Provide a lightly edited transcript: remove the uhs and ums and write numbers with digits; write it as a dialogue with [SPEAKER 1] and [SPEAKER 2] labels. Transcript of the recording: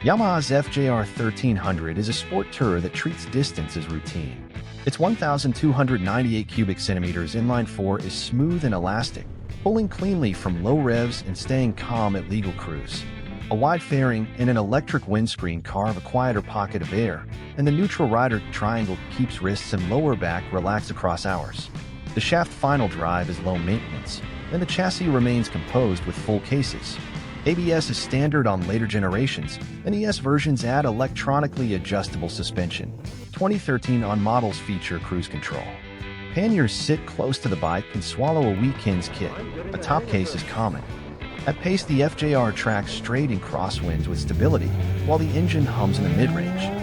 [SPEAKER 1] Yamaha's FJR 1300 is a sport tourer that treats distance as routine. Its 1,298 cubic centimeters inline-4 is smooth and elastic, pulling cleanly from low revs and staying calm at legal cruise. A wide fairing and an electric windscreen carve a quieter pocket of air, and the neutral rider triangle keeps wrists and lower back relaxed across hours. The shaft final drive is low maintenance, and the chassis remains composed with full cases. ABS is standard on later generations, and ES versions add electronically adjustable suspension. 2013 on models feature cruise control. Panniers sit close to the bike and swallow a weekend's kit. A top case is common. At pace, the FJR tracks straight in crosswinds with stability, while the engine hums in the mid-range.